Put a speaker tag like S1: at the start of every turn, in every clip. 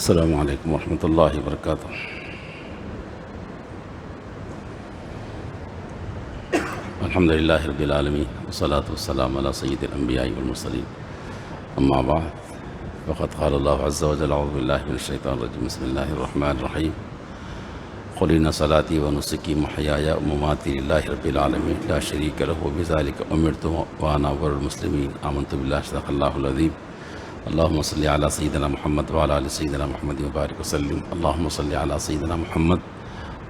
S1: السلام علیکم ورحمۃ اللہ وبرکاتہ۔ الحمد للہ رب العالمین والصلاة والسلام علی سید الانبیاء والمرسلین، اما بعد فقد قال اللہ عز وجل اعوذ باللہ من الشیطان الرجیم، بسم اللہ الرحمن الرحیم، قل ان صلاتی ونسکی ومحیایا ومماتی للہ رب العالمین لا شریک لہ وبذلک امرت وانا اول المسلمین، آمنت باللہ صدق اللہ العظیم۔ اللہم صلی علی سیدنا محمد وعلی آل سیدنا محمد وبارک وسلم، اللہم صلی علی سیدنا محمد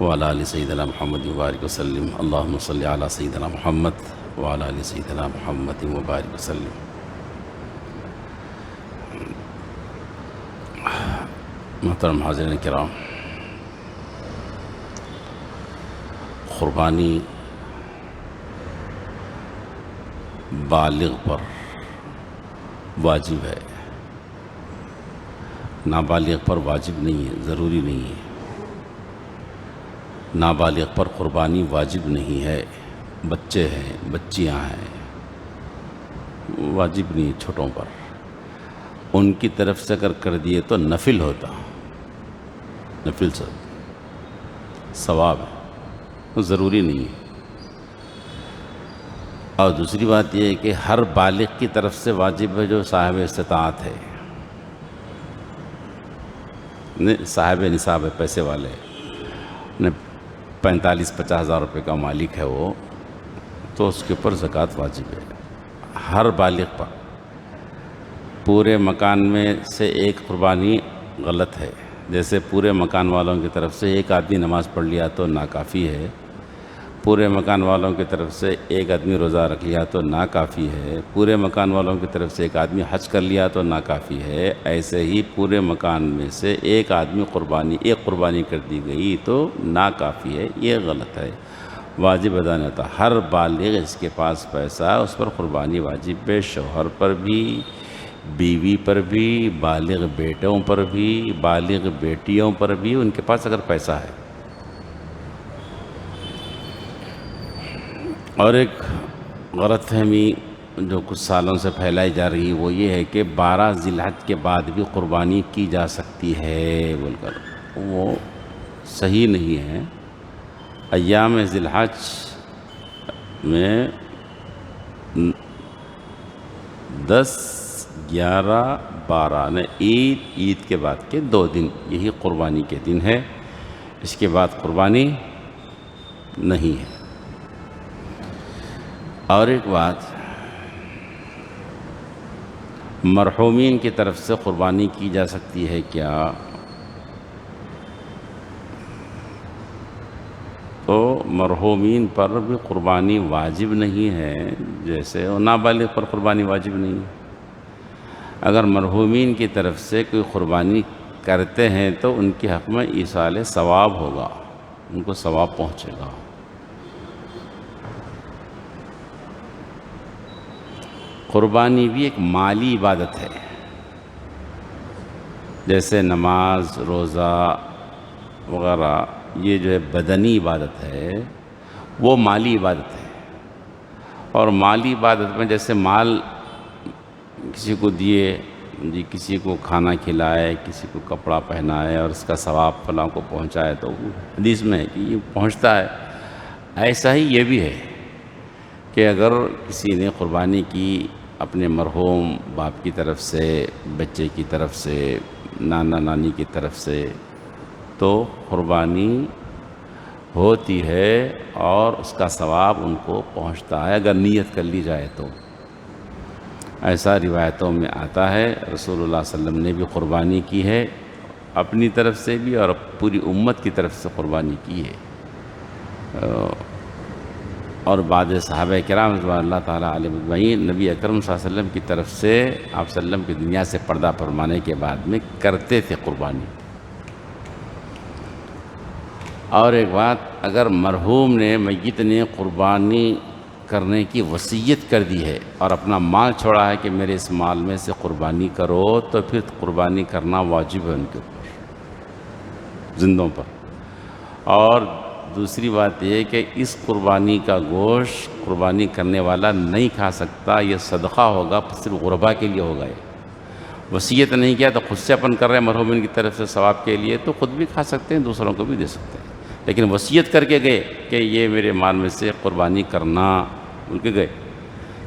S1: وعلی آل سیدنا محمد وبارک وسلم، اللہم صلی علی سیدنا محمد وعلی آل سیدنا محمد وبارک وسلم۔ محترم حاضرین کرام، قربانی بالغ پر واجب ہے، نابالغ پر واجب نہیں ہے، ضروری نہیں ہے۔ نابالغ پر قربانی واجب نہیں ہے، بچے ہیں، بچیاں ہیں، واجب نہیں ہے چھوٹوں پر۔ ان کی طرف سے اگر کر دیے تو نفل ہوتا، نفل سے ثواب ہے، ضروری نہیں ہے۔ اور دوسری بات یہ ہے کہ ہر بالغ کی طرف سے واجب ہے جو صاحب استطاعت ہے، صاحب نصاب ہے، پیسے والے، 45-50 ہزار روپے کا مالک ہے وہ، تو اس کے اوپر زکوٰۃ واجب ہے ہر بالغ پر۔ پورے مکان میں سے ایک قربانی غلط ہے، جیسے پورے مکان والوں کی طرف سے ایک آدمی نماز پڑھ لیا تو ناکافی ہے، پورے مکان والوں کی طرف سے ایک آدمی روزہ رکھ لیا تو ناکافی ہے، پورے مکان والوں کی طرف سے ایک آدمی حج کر لیا تو ناکافی ہے، ایسے ہی پورے مکان میں سے ایک قربانی کر دی گئی تو ناکافی ہے، یہ غلط ہے، واجب ادا نہیں ہوتا۔ ہر بالغ اس کے پاس پیسہ ہے، اس پر قربانی واجب ہے، شوہر پر بھی، بیوی پر بھی، بالغ بیٹوں پر بھی، بالغ بیٹیوں پر بھی، ان کے پاس اگر پیسہ ہے۔ اور ایک غلط فہمی جو کچھ سالوں سے پھیلائی جا رہی وہ یہ ہے کہ 12 ذی الحج کے بعد بھی قربانی کی جا سکتی ہے بول کر، وہ صحیح نہیں ہے۔ ایام ذی الحج میں 10، 11، 12 نے عید کے بعد کے 2 دن یہی قربانی کے دن ہے، اس کے بعد قربانی نہیں ہے۔ اور ایک بات، مرحومین کی طرف سے قربانی کی جا سکتی ہے کیا؟ تو مرحومین پر بھی قربانی واجب نہیں ہے، جیسے نابالغ پر قربانی واجب نہیں ہے۔ اگر مرحومین کی طرف سے کوئی قربانی کرتے ہیں تو ان کے حق میں ایصال ثواب ہوگا، ان کو ثواب پہنچے گا۔ قربانی بھی ایک مالی عبادت ہے، جیسے نماز، روزہ وغیرہ، یہ جو ہے بدنی عبادت ہے، وہ مالی عبادت ہے۔ اور مالی عبادت میں جیسے مال کسی کو دیے، جی کسی کو کھانا کھلائے، کسی کو کپڑا پہنائے اور اس کا ثواب فلاں کو پہنچائے، تو حدیث میں ہے کہ یہ پہنچتا ہے۔ ایسا ہی یہ بھی ہے کہ اگر کسی نے قربانی کی اپنے مرحوم باپ کی طرف سے، بچے کی طرف سے، نانا نانی کی طرف سے، تو قربانی ہوتی ہے اور اس کا ثواب ان کو پہنچتا ہے اگر نیت کر لی جائے تو۔ ایسا روایتوں میں آتا ہے، رسول اللہ صلی اللہ علیہ وسلم نے بھی قربانی کی ہے، اپنی طرف سے بھی اور پوری امت کی طرف سے قربانی کی ہے۔ اور بعض صحابہ کرام رضوان اللہ تعالیٰ علیہم اجمعین نبی اکرم صلی اللہ علیہ وسلم کی طرف سے، آپ صلی اللہ علیہ وسلم کی دنیا سے پردہ فرمانے کے بعد میں کرتے تھے قربانی۔ اور ایک بات، اگر مرحوم نے، میت نے قربانی کرنے کی وصیت کر دی ہے اور اپنا مال چھوڑا ہے کہ میرے اس مال میں سے قربانی کرو، تو پھر قربانی کرنا واجب ہے ان کے اوپر، زندوں پر۔ اور دوسری بات یہ کہ اس قربانی کا گوشت قربانی کرنے والا نہیں کھا سکتا، یہ صدقہ ہوگا، صرف غربا کے لیے ہوگا یہ، وصیت نہیں کیا تو خود سے اپن کر رہے ہیں مرحومین کی طرف سے ثواب کے لیے، تو خود بھی کھا سکتے ہیں، دوسروں کو بھی دے سکتے ہیں۔ لیکن وصیت کر کے گئے کہ یہ میرے مال میں سے قربانی کرنا بول کے گئے،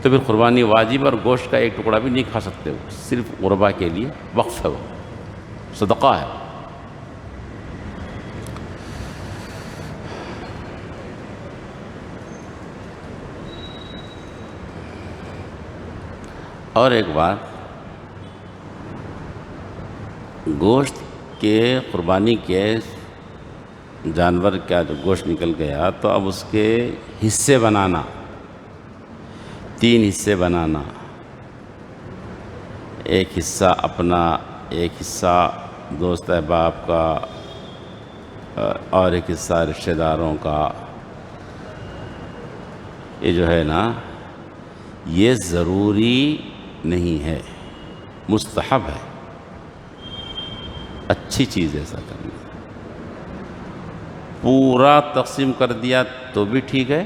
S1: تو پھر قربانی واجب، اور گوشت کا ایک ٹکڑا بھی نہیں کھا سکتے، وہ صرف غربا کے لیے وقف ہے، وہ صدقہ ہے۔ اور ایک بات، گوشت کے قربانی کے جانور کا جو گوشت نکل گیا تو اب اس کے حصے بنانا، 3 حصے بنانا، ایک حصہ اپنا، ایک حصہ دوست احباب کا، اور ایک حصہ رشتہ داروں کا، یہ جو ہے نا یہ ضروری نہیں ہے، مستحب ہے، اچھی چیز ایسا کرنا۔ پورا تقسیم کر دیا تو بھی ٹھیک ہے،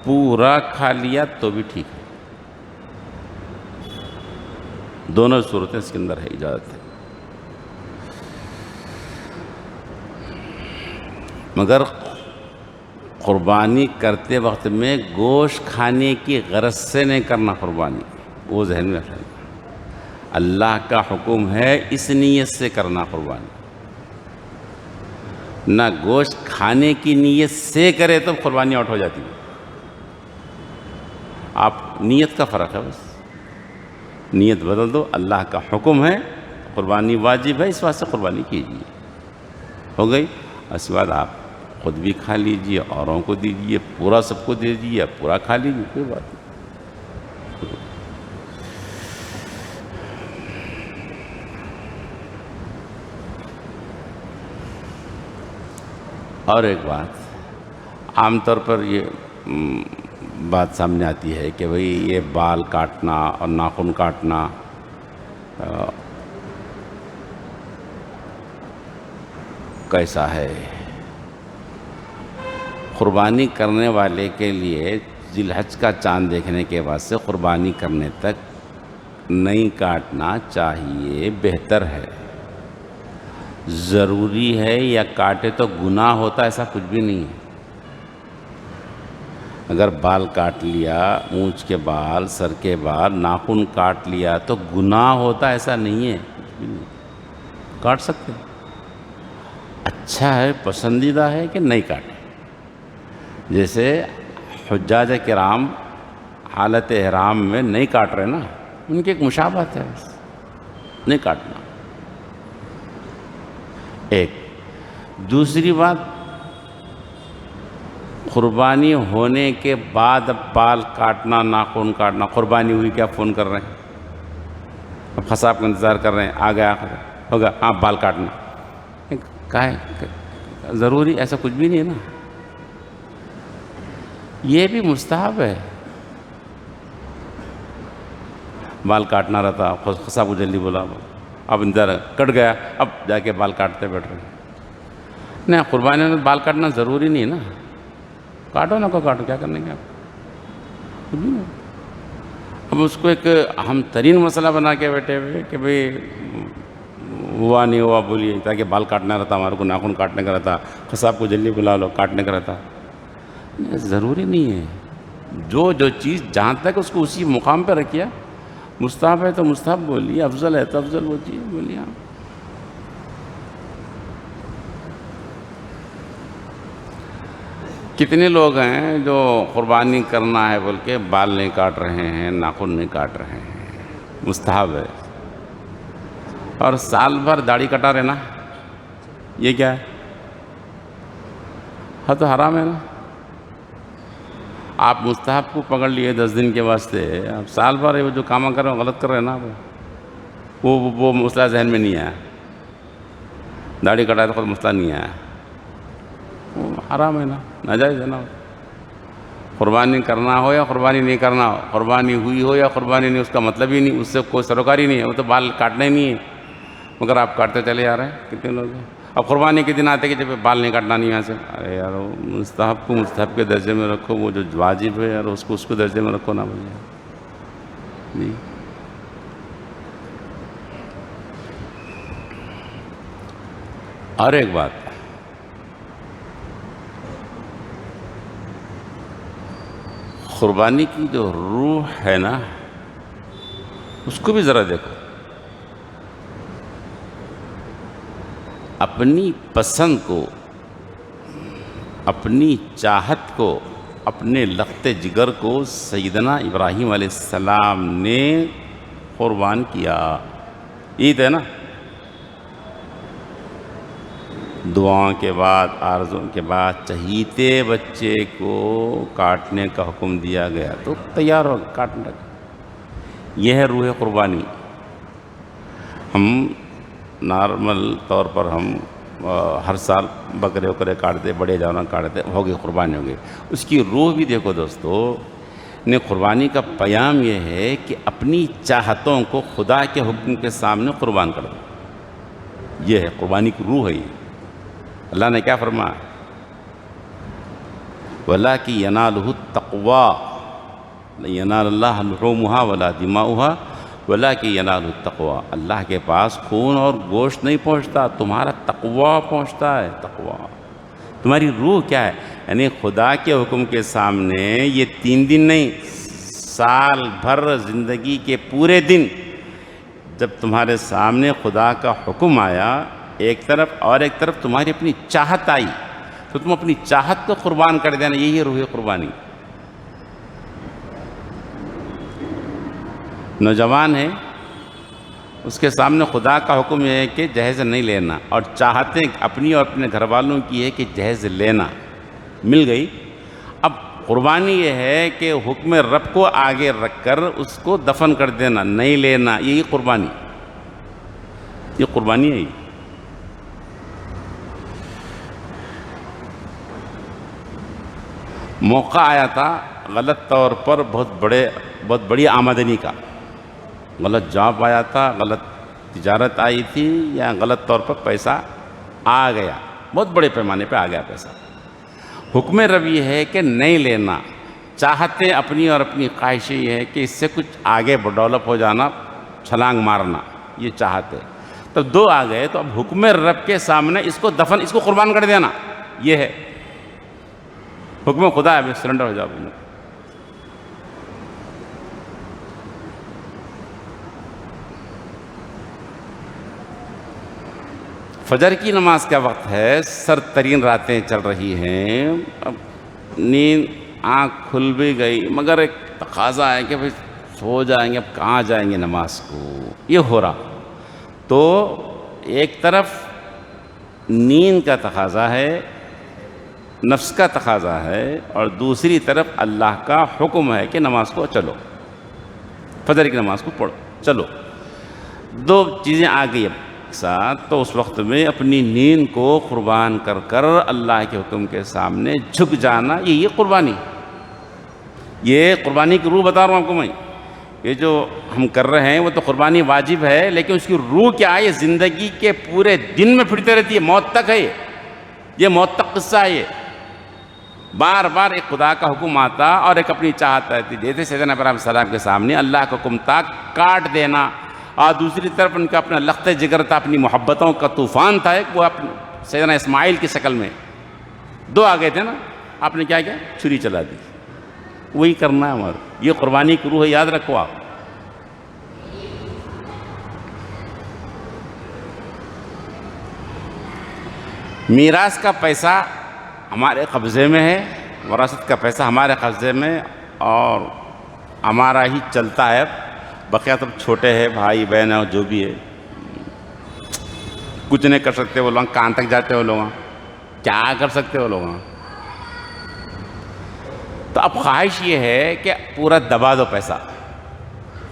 S1: پورا کھا لیا تو بھی ٹھیک ہے، دونوں صورتیں اس کے اندر ہے، اجازت ہے۔ مگر قربانی کرتے وقت میں گوشت کھانے کی غرض سے نہیں کرنا قربانی، وہ ذہن میں رکھنا۔ اللہ کا حکم ہے اس نیت سے کرنا قربانی، نہ گوشت کھانے کی نیت سے کرے تو قربانی آؤٹ ہو جاتی ہے۔ آپ نیت کا فرق ہے، بس نیت بدل دو، اللہ کا حکم ہے قربانی واجب ہے، اس واسطے قربانی کیجیے، ہو گئی۔ اس کے بعد آپ خود بھی کھا لیجیے، اوروں کو دیجیے، پورا سب کو دے دیجیے، پورا کھا لیجیے، کوئی بات نہیں۔ اور ایک بات، عام طور پر یہ بات سامنے آتی ہے کہ بھئی یہ بال کاٹنا اور ناخن کاٹنا کیسا ہے؟ قربانی کرنے والے کے لیے ذی الحج کا چاند دیکھنے کے بعد سے قربانی کرنے تک نہیں کاٹنا چاہیے، بہتر ہے۔ ضروری ہے یا کاٹے تو گناہ ہوتا، ایسا کچھ بھی نہیں ہے۔ اگر بال کاٹ لیا، مونچھ کے بال، سر کے بال، ناخن کاٹ لیا تو گناہ ہوتا، ایسا نہیں ہے، کچھ بھی نہیں، کاٹ سکتے۔ اچھا ہے، پسندیدہ ہے کہ نہیں کاٹے۔ جیسے حجاج کرام حالت احرام میں نہیں کاٹ رہے نا، ان کی ایک مشابہت ہے، بس نہیں کاٹنا۔ ایک دوسری بات، قربانی ہونے کے بعد اب بال کاٹنا، ناخن کاٹنا، قربانی ہوئی کہ آپ فون کر رہے ہیں، اب قصاب کا انتظار کر رہے ہیں، آ گیا ہوگا، ہاں بال کاٹنا، کیا ہے ضروری؟ ایسا کچھ بھی نہیں ہے نا، یہ بھی مستحب ہے۔ بال کاٹنا رہتا، قصاب کو جلدی بولا، اب انتظار کٹ گیا، اب جا کے بال کاٹتے بیٹھ رہے ہیں۔ نہیں، قربانی میں بال کاٹنا ضروری نہیں ہے نا، کاٹو نہ کو کاٹو، کیا کرنے کے آپ، کچھ بھی نہیں۔ اب اس کو ایک اہم ترین مسئلہ بنا کے بیٹھے ہوئے کہ بھئی ہوا نہیں ہوا بولیے، تاکہ بال کاٹنا رہتا، ہمارے کو ناخن کاٹنے کا رہتا، قصاب کو جلدی بلا لو، کاٹنے کا رہتا، ضروری نہیں ہے۔ جو چیز جہاں تک اس کو اسی مقام پہ رکھیا، مستحب ہے تو مستحب بولیے، افضل ہے تو افضل وہ چیز بولیے آپ۔ کتنے لوگ ہیں جو قربانی کرنا ہے بول کے بال نہیں کاٹ رہے ہیں، ناخن نہیں کاٹ رہے ہیں، مستحب ہے۔ اور سال بھر داڑھی کٹا رہنا، یہ کیا ہے؟ ہاں تو حرام ہے نا۔ آپ مستحب کو پکڑ لیے 10 دن کے واسطے، آپ سال بھر وہ جو کام کر رہے ہیں غلط کر رہے ہیں نا، وہ مسئلہ ذہن میں نہیں آیا، داڑھی کٹائے تو خود مسئلہ نہیں آیا، وہ حرام ہے نا، ناجائز ہے نا۔ قربانی کرنا ہو یا قربانی نہیں کرنا ہو، قربانی ہوئی ہو یا قربانی نہیں، اس کا مطلب ہی نہیں، اس سے کوئی سروکاری نہیں ہے، وہ تو بال کاٹنا ہی نہیں ہے، مگر آپ کاٹتے چلے جا رہے ہیں۔ کتنے لوگ ہیں اب قربانی کے دن آتے کہ جب بال نہیں کاٹنا نہیں یہاں سے، ارے یار وہ مستحب کو مستحب کے درجے میں رکھو، وہ جو واجب ہے یار اس کو درجے میں رکھو نا بھائی جی۔ اور ایک بات، قربانی کی جو روح ہے نا، اس کو بھی ذرا دیکھو. اپنی پسند کو، اپنی چاہت کو، اپنے لخت جگر کو سیدنا ابراہیم علیہ السلام نے قربان کیا. عید ہے نا، دعاؤں کے بعد، آرزوں کے بعد چہیتے بچے کو کاٹنے کا حکم دیا گیا تو تیار ہو کاٹنے لگا. یہ ہے روح قربانی. ہم نارمل طور پر ہم ہر سال بکرے وکرے کاٹتے، بڑے جانور کاٹتے، ہو گئی قربانی ہو گئی. اس کی روح بھی دیکھو دوستو، نے قربانی کا پیام یہ ہے کہ اپنی چاہتوں کو خدا کے حکم کے سامنے قربان کر دو. یہ ہے قربانی کی روح ہے. یہ اللہ نے کیا فرمایا؟ وَلَٰكِن يَنَالُهُ التَّقْوَىٰ لَن يَنَالَ اللَّهَ لُحُومُهَا وَلَا دِمَاؤُهَا وَلَٰكِن يَنَالُهُ التَّقْوَىٰ. اللہ کے پاس خون اور گوشت نہیں پہنچتا، تمہارا تقویٰ پہنچتا ہے. تقویٰ تمہاری روح کیا ہے؟ یعنی خدا کے حکم کے سامنے یہ 3 دن نہیں، سال بھر زندگی کے پورے دن جب تمہارے سامنے خدا کا حکم آیا ایک طرف، اور ایک طرف تمہاری اپنی چاہت آئی، تو تم اپنی چاہت کو قربان کر دینا. یہی ہے روح قربانی. نوجوان ہے، اس کے سامنے خدا کا حکم یہ ہے کہ جہیز نہیں لینا، اور چاہتے اپنی اور اپنے گھر والوں کی ہے کہ جہیز لینا. مل گئی. اب قربانی یہ ہے کہ حکم رب کو آگے رکھ کر اس کو دفن کر دینا، نہیں لینا. یہی قربانی، یہ قربانی ہے. موقع آیا تھا غلط طور پر بہت بڑی آمدنی کا، غلط جاب آیا تھا، غلط تجارت آئی تھی، یا غلط طور پر پیسہ آ گیا، بہت بڑے پیمانے پہ آ گیا پیسہ. حکم رب یہ ہے کہ نہیں لینا. چاہتے اپنی اور اپنی خواہشیں یہ ہے کہ اس سے کچھ آگے ڈیولپ ہو جانا، چھلانگ مارنا، یہ چاہتے. تو 2 آ گئے، تو اب حکم رب کے سامنے اس کو دفن، اس کو قربان کر دینا. یہ ہے حکم خدا ہے، سرنڈر ہو جاؤ. فجر کی نماز کا وقت ہے، سر ترین راتیں چل رہی ہیں، اب نیند آنکھ کھل بھی گئی، مگر ایک تقاضا ہے کہ بھئی سو جائیں گے، اب کہاں جائیں گے نماز کو. یہ ہو رہا. تو ایک طرف نیند کا تقاضا ہے، نفس کا تقاضا ہے، اور دوسری طرف اللہ کا حکم ہے کہ نماز کو چلو، فجر کی نماز کو پڑھو، چلو. 2 چیزیں آ گئی اب ساتھ. تو اس وقت میں اپنی نیند کو قربان کر کر اللہ کے حکم کے سامنے جھک جانا، یہ قربانی. یہ قربانی کی روح بتا رہا ہوں آپ کو میں. یہ جو ہم کر رہے ہیں وہ تو قربانی واجب ہے، لیکن اس کی روح کیا ہے؟ یہ زندگی کے پورے دن میں پھرتے رہتی ہے، موت تک ہے. یہ موت تک قصہ ہے. یہ بار بار ایک خدا کا حکم آتا اور ایک اپنی چاہت رہتی. جیسے سیدنا ابراہیم علیہ السلام کے سامنے اللہ کا حکم تھا کاٹ دینا، اور دوسری طرف ان کا اپنا لخت جگر تھا، اپنی محبتوں کا طوفان تھا ایک، وہ اپنے سیدنا اسماعیل کی شکل میں. 2 آ گئے تھے نا، آپ نے کیا کیا؟ چھری چلا دی. وہی کرنا ہے ہمارا. یہ قربانی کی روح ہے، یاد رکھو آپ. میراث کا پیسہ ہمارے قبضے میں ہے، وراثت کا پیسہ ہمارے قبضے میں، اور ہمارا ہی چلتا ہے. بقیہ تب چھوٹے ہیں، بھائی بہن ہے، جو بھی ہے، کچھ نہیں کر سکتے وہ لوگ. کہاں تک جاتے وہ لوگ؟ کیا کر سکتے وہ لوگ؟ تو اب خواہش یہ ہے کہ پورا دبا دو پیسہ،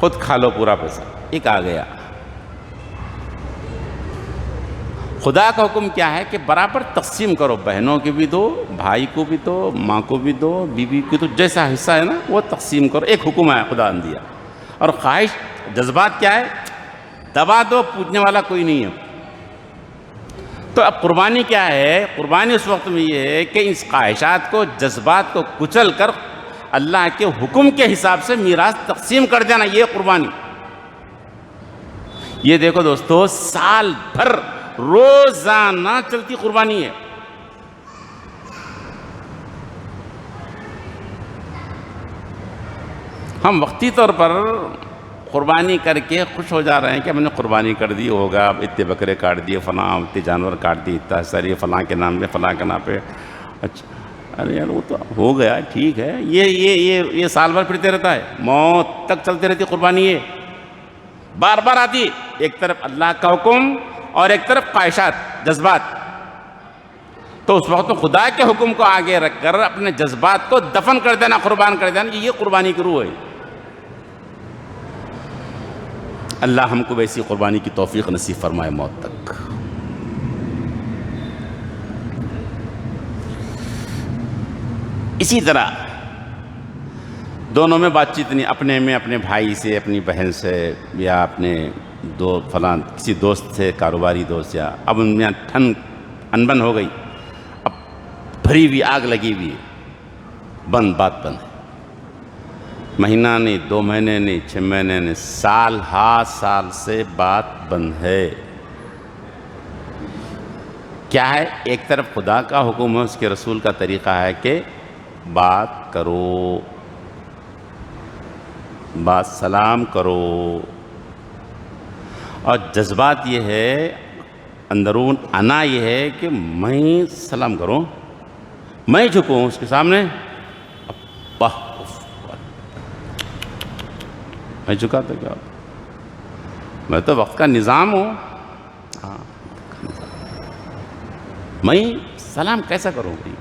S1: خود کھا لو پورا پیسہ. ایک آ گیا. خدا کا حکم کیا ہے کہ برابر تقسیم کرو، بہنوں کی بھی دو، بھائی کو بھی دو، ماں کو بھی دو، بیوی کو تو جیسا حصہ ہے نا وہ تقسیم کرو. ایک حکم ہے خدا نے دیا. اور خواہش جذبات کیا ہے؟ دبا دو، پوچھنے والا کوئی نہیں ہے. تو اب قربانی کیا ہے؟ قربانی اس وقت میں یہ ہے کہ اس خواہشات کو، جذبات کو کچل کر اللہ کے حکم کے حساب سے میراث تقسیم کر دینا، یہ قربانی. یہ دیکھو دوستو، سال بھر روزانہ چلتی قربانی ہے. ہم وقتی طور پر قربانی کر کے خوش ہو جا رہے ہیں کہ میں نے قربانی کر دی, ہوگا اب اتنے بکرے کاٹ دیے, فلاں اتنے جانور کاٹ دیے, اتنا ساری فلاں کے نام پہ فلاں کے نام پہ. اچھا ارے یار وہ تو ہو گیا, ٹھیک ہے. یہ سال بھر پھرتے رہتا ہے, موت تک چلتے رہتی قربانی. یہ بار بار آتی, ایک طرف اللہ کا حکم اور ایک طرف خواہشات, جذبات. تو اس وقت خدا کے حکم کو آگے رکھ کر اپنے جذبات کو دفن کر دینا, قربان کر دینا, یہ قربانی کی روح ہے. اللہ ہم کو ویسی قربانی کی توفیق نصیب فرمائے موت تک. اسی طرح دونوں میں بات چیت نہیں, اپنے میں اپنے بھائی سے, اپنی بہن سے, یا اپنے فلاں کسی دوست سے, کاروباری دوست, یا اب ان میں انبن ہو گئی, اب بھری ہوئی آگ لگی ہوئی, بند, بات بند. مہینہ نہیں, 2 مہینے نہیں, 6 مہینے نہیں, سال ہا سال سے بات بند ہے. کیا ہے؟ ایک طرف خدا کا حکم ہے, اس کے رسول کا طریقہ ہے کہ بات کرو, بات سلام کرو, اور جذبات یہ ہے, اندرون انا یہ ہے کہ میں سلام کروں, میں جھکوں اس کے سامنے, میں جھکا تو کیا, میں تو وقت کا نظام ہوں. ہاں میں سلام کیسا کروں بھائی؟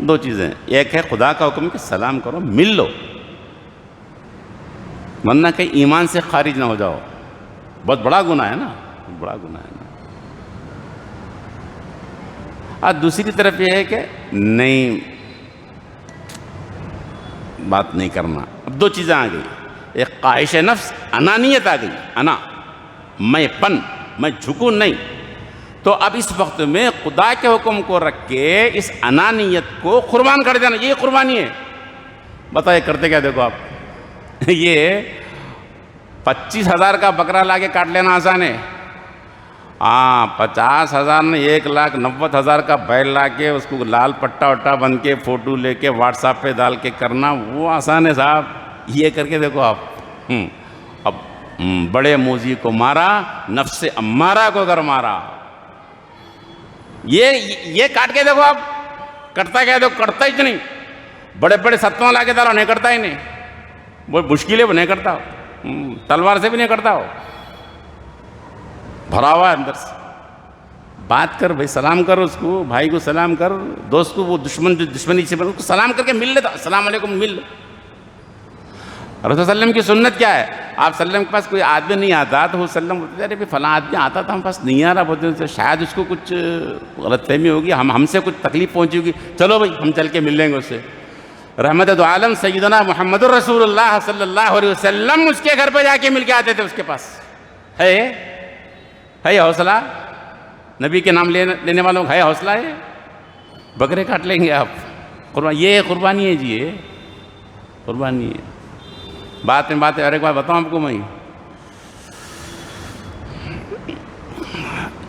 S1: 2 چیزیں, ایک ہے خدا کا حکم کہ سلام کرو, مل لو, ورنہ کہ ایمان سے خارج نہ ہو جاؤ, بہت بڑا گناہ ہے نا, بڑا گناہ ہے نا. اور دوسری طرف یہ ہے کہ نہیں, بات نہیں کرنا. اب 2 چیزیں آ گئی, ایک خواہش نفس, انانیت آ گئی, انا, میں پن, میں جھکوں نہیں. تو اب اس وقت میں خدا کے حکم کو رکھ کے اس انانیت کو قربان کر دینا, یہ قربانی ہے. بتائیے کرتے کیا؟ دیکھو آپ, یہ 25,000 کا بکرا لا کے کاٹ لینا آسان ہے. ہاں 50,000 نے 1,90,000 کا بیل لا کے اس کو لال پٹا وٹا بن کے فوٹو لے کے واٹس ایپ پہ ڈال کے کرنا, وہ آسان ہے صاحب. یہ کر کے دیکھو آپ. اب بڑے موذی کو مارا, نفس امارہ کو اگر مارا, یہ کاٹ کے دیکھو آپ, کرتا کیا؟ دیکھو کرتا ہی نہیں. بڑے بڑے ستواں لا کے ڈالو, نہیں کرتا ہی نہیں. وہ مشکل ہے, وہ نہیں کرتا, تلوار سے بھی نہیں کرتا, ہو بھرا ہوا ہے اندر سے. بات کر بھائی, سلام کر اس کو, بھائی کو سلام کر, دوست کو, وہ دشمنی سے اس کو سلام کر کے مل لیتا, السلام علیکم, مل. رسول صلی اللہ علیہ وسلم کی سنت کیا ہے؟ آپ صلی اللہ علیہ وسلم کے پاس کوئی آدمی نہیں آتا تو وہ صلی اللہ علیہ وسلم ارے بھائی فلاں آدمی آتا تھا, ہم پاس نہیں آ رہا, بولتے شاید اس کو کچھ غلط فہمی ہوگی, ہم سے کچھ تکلیف پہنچی ہوگی, چلو بھائی ہم چل کے مل لیں گے اس سے. رحمت دو عالم سیدنا محمد الرسول اللہ صلی اللہ علیہ وسلم اس کے گھر پہ جا کے مل کے آتے تھے. اس کے پاس ہے حوصلہ, نبی کے نام لینے والوں کا ہے حوصلہ, ہے بکرے کاٹ لیں گے آپ. یہ قربانی ہے جی, یہ قربانی ہے. بات ہے, اور ایک بات بتاؤں آپ کو میں,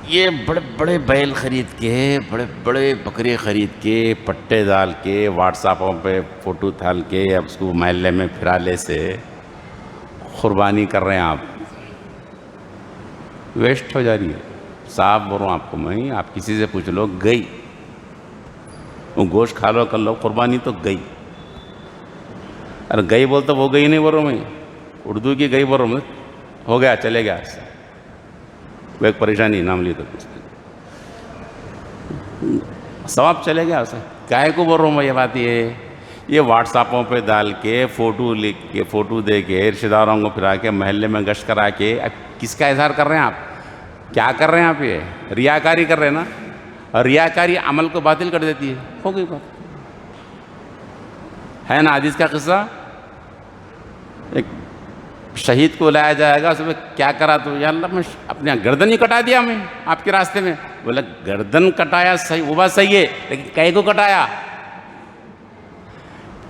S1: یہ بڑے بڑے بیل خرید کے, بڑے بڑے بکرے خرید کے, پٹے ڈال کے, واٹس ایپوں پہ فوٹو ڈال کے, اب اس کو محلے میں پھرالے سے قربانی کر رہے ہیں آپ, ویسٹ ہو جا رہی ہے. صاف بول رہا ہوں آپ کو میں, آپ کسی سے پوچھ لو, گئی وہ گوشت کھا لو کر لو, قربانی تو گئی. ارے گئی بولتا وہ گئی نہیں بول رہا ہوں میں, اردو کی گئی بول رہا ہوں میں, ہو گیا چلے گیا, وہ ایک پریشانی نام لی تو ثواب چلے گیا اسے. کائے کو بول رہا ہوں میں یہ بات, یہ واٹس ایپوں پہ ڈال کے, فوٹو لکھ کے, فوٹو دے کے, رشتہ داروں کو پھرا کے, محلے میں گشت کرا کے, کس کا اظہار کر رہے ہیں آپ؟ کیا کر رہے ہیں آپ؟ یہ ریاکاری کر رہے ہیں نا, اور ریاکاری عمل کو باطل کر دیتی ہے. ہو گئی بات ہے نا. حدیث کا قصہ, ایک شہید کو لایا جائے گا, اس میں کیا کرا تو, یا اللہ میں اپنے گردن ہی کٹا دیا میں آپ کے راستے میں. بولا گردن کٹایا صحیح, وہ بات صحیح ہے, لیکن کئی کو کٹایا؟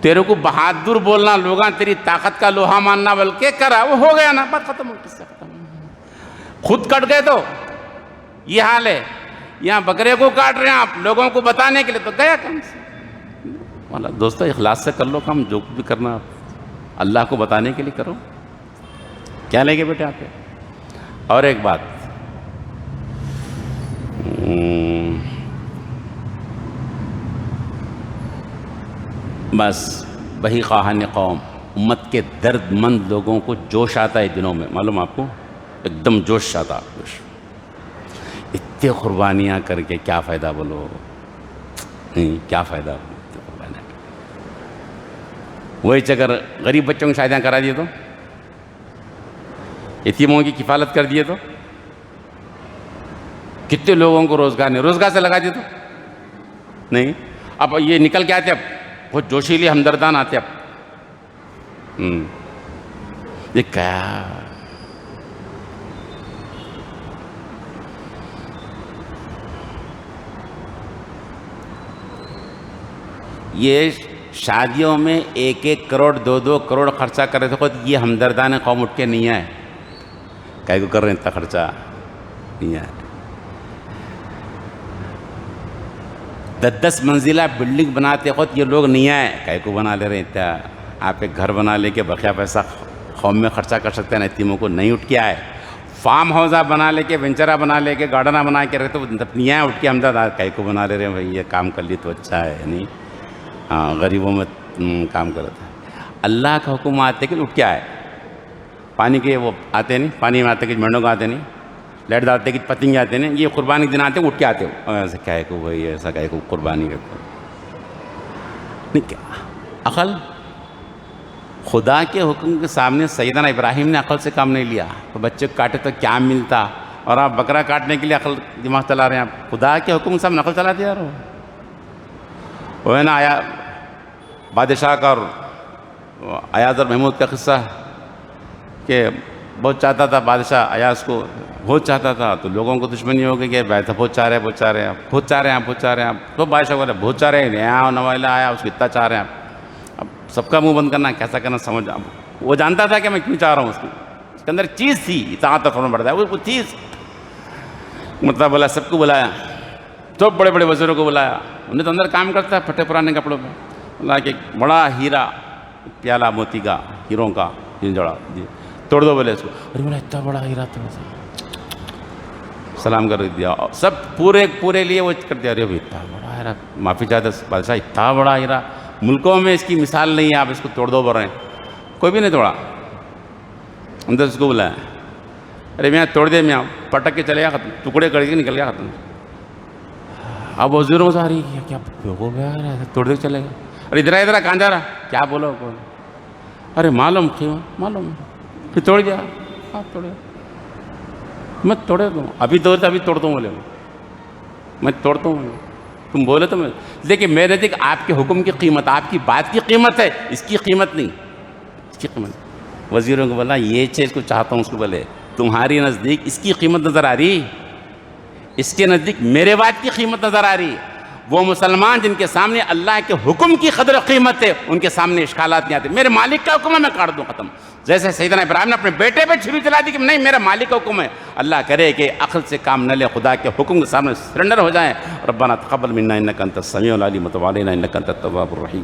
S1: تیرے کو بہادر بولنا, لوگاں تیری طاقت کا لوہا ماننا, بلکہ کرا, وہ ہو گیا نا, بات ختم ہو, قصہ ختم. خود کٹ گئے تو یہ حال ہے. یہاں بکرے کو کاٹ رہے ہیں آپ لوگوں کو بتانے کے لیے, تو گیا کام سے. دوستو اخلاص سے کر لو کام, جو بھی کرنا اللہ کو بتانے کے لیے کرو. کیا لیں گے بیٹے آپ کے؟ اور ایک بات, بس وہی خواہان قوم, امت کے درد مند لوگوں کو جوش آتا ہے دنوں میں, معلوم آپ کو, ایک دم جوش آتا. جوش, اتنے قربانیاں کر کے کیا فائدہ بولو, کیا فائدہ. وہی اگر غریب بچوں کی شادیاں کرا دیے تو, یتیموں کی کفالت کر دیے تو, کتنے لوگوں کو روزگار نہیں, روزگار سے لگا دیے تو نہیں. اب یہ نکل کے آتے, اب بہت جوشیلے ہمدردان آتے. اب یہ کیا, یہ شادیوں میں 1-1 کروڑ 2-2 کروڑ خرچہ کر رہے تھے خود, یہ ہمدردان قوم اٹھ کے نہیں آئے. کائے کو کر رہے ہیں اتنا خرچہ, نہیں آئے. 10-10 منزلہ بلڈنگ بناتے خود یہ لوگ نہیں آئے. کائے کو بنا لے رہے ہیں اتنا. آپ ایک گھر بنا لے کے بقیہ پیسہ قوم میں خرچہ کر سکتے ہیں, یتیموں کو نہیں اٹھ کے آئے. فارم ہاؤسہ بنا لے کے, وینچرہ بنا لے کے, گارڈنہ بنا کے رہتے, نہیں آئے اٹھ کے ہمدرد. کائے کو بنا لے رہے ہیں بھائی, یہ کام کر لی تو اچھا ہے. نہیں, ہاں غریبوں میں کام کرتا ہے. اللہ کا حکم آتے کہ اٹھ کے آئے. پانی کے وہ آتے نہیں, پانی میں آتے کہ مینڈوں کا آتے نہیں, لیٹ ڈالتے کہ پتنگے آتے نہیں, یہ قربانی کے دن آتے اٹھ کے آتے ہو. ایسا کہے کو بھائی, ایسا کہے کو قربانی رکھو نہیں. کیا عقل, خدا کے حکم کے سامنے سیدنا ابراہیم نے عقل سے کام نہیں لیا. تو بچے کو کاٹے تو کیا ملتا, اور آپ بکرا کاٹنے کے لیے عقل دماغ چلا رہے ہیں. آپ خدا کے حکم کے سامنے عقل چلا دیا رہو. وہ ہے نا آیا بادشاہ کا اور ایاز اور محمود کا قصہ, کہ بہت چاہتا تھا بادشاہ ایاز کو, بہت چاہتا تھا. تو لوگوں کو دشمنی ہو گئی کہ بہت چاہ رہے ہیں, بہت چاہ رہے ہیں, بہت چاہ رہے ہیں, بہت چاہ رہے ہیں. تو بادشاہ بولے بہت چاہ رہے ہیں, یہاں نوائلہ آیا اس کو اتنا چاہ رہے ہیں. اب سب کا منہ بند کرنا, کیسا کرنا سمجھ. وہ جانتا تھا کہ میں کیوں چاہ رہا ہوں. اس کے اندر چیز تھی, اطاعت اور فرمان برداری, وہ چیز. مطلب بولا سب کو بلایا, سب بڑے بڑے وزیروں کو بلایا. انہیں تو اندر کام کرتا ہے پھٹے پرانے کپڑوں میں. اللہ کہ بڑا ہیرا پیالہ موتی کا, ہیروں کا جنجڑا, توڑ دو بولے اس کو. ارے بولا اتنا بڑا ہیرا, تھوڑا سا سلام کر دیا. سب پورے لیے وہ کر دیا. ارے بھائی اتنا بڑا ہیرا, معافی چاہتے بادشاہ, اتنا بڑا ہیرا ملکوں میں اس کی مثال نہیں ہے, آپ اس کو توڑ دو بول رہے ہیں. کوئی بھی نہیں توڑا. اندر اس کو بلایا, ارے میاں توڑ دے, میاں پٹک کے چلے گیا, ختم, ٹکڑے کر کے نکل گیا, ختم. اب وزیروں سے آ رہی ہے, کیا ہو گیا, توڑ دے چلے گا. ارے ادھر کہاں جا رہا, کیا بولو. ارے معلوم معلوم, پھر توڑ گیا. آپ توڑے, میں توڑے دوں, ابھی توڑتا ابھی توڑتا ہوں. بولے میں توڑتا ہوں, تم بولے تو میں. لیکن میرے نزدیک آپ کے حکم کی قیمت, آپ کی بات کی قیمت ہے, اس کی قیمت نہیں. اس کی قیمت. وزیروں کو بولا یہ چیز کو چاہتا ہوں. اس کو بولے تمہاری نزدیک اس کی قیمت نظر آ رہی, اس کے نزدیک میرے بات کی قیمت نظر آ رہی. وہ مسلمان جن کے سامنے اللہ کے حکم کی قدر و قیمت ہے, ان کے سامنے اشکالات نہیں آتے. میرے مالک کا حکم ہے, میں کاٹ دوں, ختم. جیسے سیدنا ابراہیم نے اپنے بیٹے پہ چھری چلا دی کہ نہیں میرا مالک کا حکم ہے. اللہ کرے کہ عقل سے کام نہ لے, خدا کے حکم کے سامنے سرنڈر ہو جائیں. ربنا تقبل منا انک انت السمیع العلیم وتب علینا انک انت التواب الرحیم.